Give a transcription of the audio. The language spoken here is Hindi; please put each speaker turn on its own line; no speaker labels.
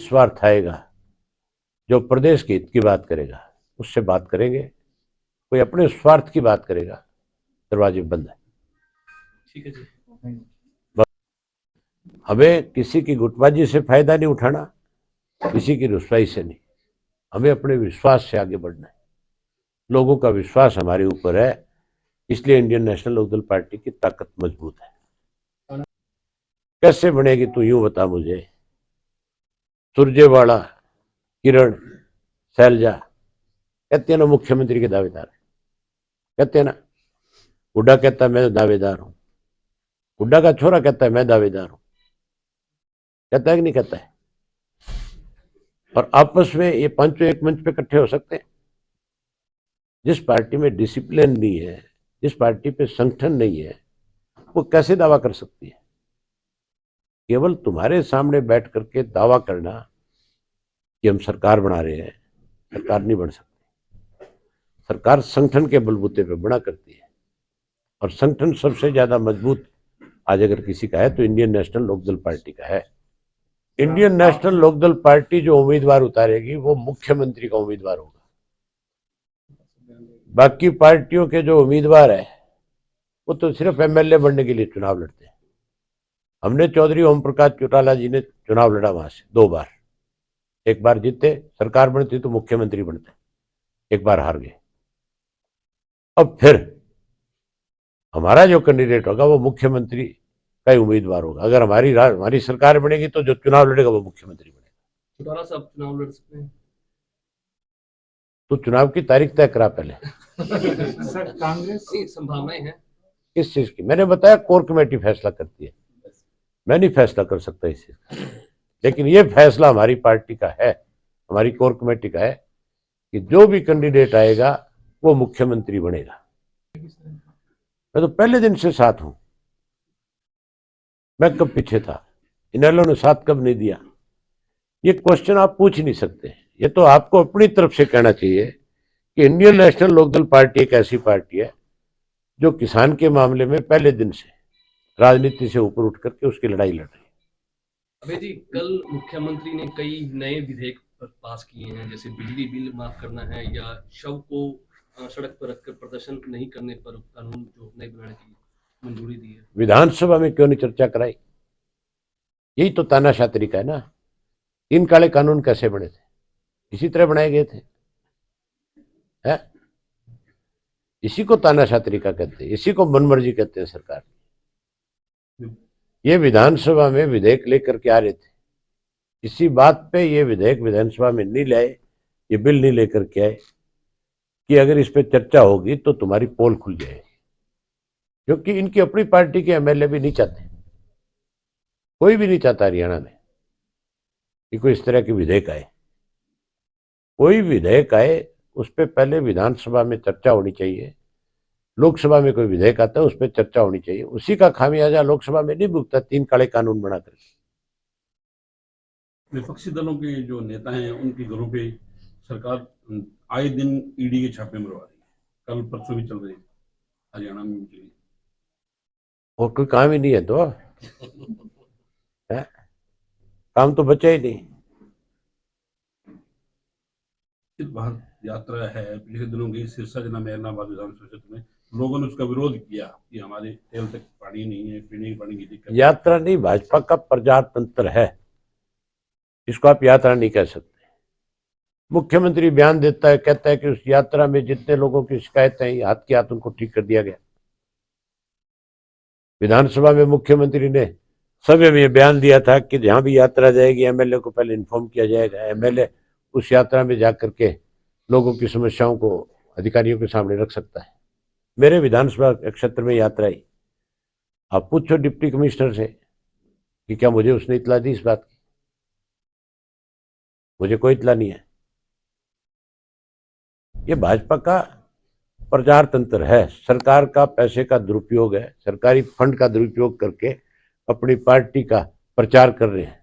स्वार्थ आएगा, जो प्रदेश के हित की बात करेगा उससे बात करेंगे, कोई अपने स्वार्थ की बात करेगा दरवाजे बंद है।
ठीक है जी।
हमें किसी की गुटबाजी से फायदा नहीं उठाना, किसी की रुसवाई से नहीं, हमें अपने विश्वास से आगे बढ़ना है। लोगों का विश्वास हमारे ऊपर है, इसलिए इंडियन नेशनल लोकदल पार्टी की ताकत मजबूत है। कैसे बनेगी तू यूं बता मुझे। सुरजेवाला, किरण, शैलजा कहते हैं ना मुख्यमंत्री के दावेदार है, कहते हैं ना। हुड्डा कहता है मैं दावेदार हूं, हुड्डा का छोरा कहता है मैं दावेदार हूं, कहता है कि नहीं कहता है। और आपस में ये पांचों एक मंच पे इकट्ठे हो सकते हैं। जिस पार्टी में डिसिप्लिन नहीं है, जिस पार्टी पे संगठन नहीं है, वो कैसे दावा कर सकती है। केवल तुम्हारे सामने बैठ करके दावा करना कि हम सरकार बना रहे हैं, सरकार नहीं बन सकती। सरकार संगठन के बलबूते पे बना करती है, और संगठन सबसे ज्यादा मजबूत आज अगर किसी का है तो इंडियन नेशनल लोकदल पार्टी का है। इंडियन नेशनल लोकदल पार्टी जो उम्मीदवार उतारेगी वो मुख्यमंत्री का उम्मीदवार होगा। बाकी पार्टियों के जो उम्मीदवार है वो तो सिर्फ एमएलए बनने के लिए चुनाव लड़ते हैं। हमने चौधरी ओम प्रकाश चौटाला जी ने चुनाव लड़ा वहां से 2 बार, एक बार जीते, सरकार बनती तो मुख्यमंत्री बनते, एक बार हार गए। अब फिर हमारा जो कैंडिडेट होगा वो मुख्यमंत्री का ही उम्मीदवार होगा। अगर हमारी सरकार बनेगी तो जो चुनाव लड़ेगा वो मुख्यमंत्री बनेगा।
चौटाला साहब चुनाव लड़ सकते हैं
तो चुनाव की तारीख तय करा पहले।
सर कांग्रेस की संभावनाएं हैं
किस चीज की? मैंने बताया कोर कमेटी फैसला करती है, मैं नहीं फैसला कर सकता इस चीज का। लेकिन ये फैसला हमारी पार्टी का है, हमारी कोर कमेटी का है कि जो भी कैंडिडेट आएगा वो मुख्यमंत्री बनेगा। मैं तो पहले दिन से साथ हूं, मैं कब पीछे था, इनेलो ने साथ कब नहीं दिया, ये क्वेश्चन आप पूछ ही नहीं सकते। ये तो आपको अपनी तरफ से कहना चाहिए कि इंडियन नेशनल लोकदल पार्टी एक ऐसी पार्टी है जो किसान के मामले में पहले दिन से राजनीति से ऊपर उठ करके उसकी लड़ाई लड़ रही है।
अबे जी, कल मुख्यमंत्री ने कई नए विधेयक पास किए हैं, जैसे बिजली बिल माफ करना है या शव को सड़क पर रखकर प्रदर्शन नहीं करने पर कानून जो नए बनाने की मंजूरी दी है।
विधानसभा में क्यों नहीं चर्चा कराई? यही तो तानाशाह तरीका है ना। 3 काले कानून कैसे बने थे? इसी तरह बनाए गए थे, है? इसी को तानाशाह तरीका कहते हैं, इसी को मनमर्जी कहते हैं सरकार। ये विधानसभा में विधेयक लेकर के आ रहे थे, इसी बात पे ये विधेयक विधानसभा में नहीं लाए, ये बिल नहीं लेकर के आए कि अगर इस पे चर्चा होगी तो तुम्हारी पोल खुल जाएगी। क्योंकि इनकी अपनी पार्टी के एमएलए भी नहीं चाहते, कोई भी नहीं चाहता हरियाणा में कि कोई इस तरह की विधेयक आए। कोई विधेयक आए उस पर पहले विधानसभा में चर्चा होनी चाहिए, लोकसभा में कोई विधेयक आता है उस पर चर्चा होनी चाहिए। उसी का खामियाजा लोकसभा में नहीं भुगता 3 काले कानून बनाकर।
विपक्षी दलों के जो नेता हैं उनके घरों पे सरकार आए दिन ईडी के छापे मरवा रही है, कल परसों भी चल रही है हरियाणा में भी।
और कोई काम ही नहीं है तो है? काम तो बचा ही नहीं।
भारत यात्रा है, पिछले दिनों की सिरसा जिला में एलनाबाद विधानसभा क्षेत्र में लोगों ने उसका विरोध किया कि हमारे तेल तक पानी नहीं है, पीने के पानी की दिक्कत।
यात्रा नहीं, भाजपा का प्रचार तंत्र है, इसको आप यात्रा नहीं कह सकते। मुख्यमंत्री बयान देता है, कहता है कि उस यात्रा में जितने लोगों की शिकायतें हाथ के हाथ उनको ठीक कर दिया गया। विधानसभा में मुख्यमंत्री ने सभी में बयान दिया था कि जहां भी यात्रा जाएगी एमएलए को पहले इन्फॉर्म किया जाएगा। एमएलए उस यात्रा में जाकर के लोगों की समस्याओं को अधिकारियों के सामने रख सकता है। मेरे विधानसभा क्षेत्र में यात्रा आई, आप पूछो डिप्टी कमिश्नर से कि क्या मुझे उसने इतला दी इस बात की? मुझे कोई इतला नहीं है। ये भाजपा का प्रचार तंत्र है, सरकार का पैसे का दुरुपयोग है, सरकारी फंड का दुरुपयोग करके अपनी पार्टी का प्रचार कर रहे हैं।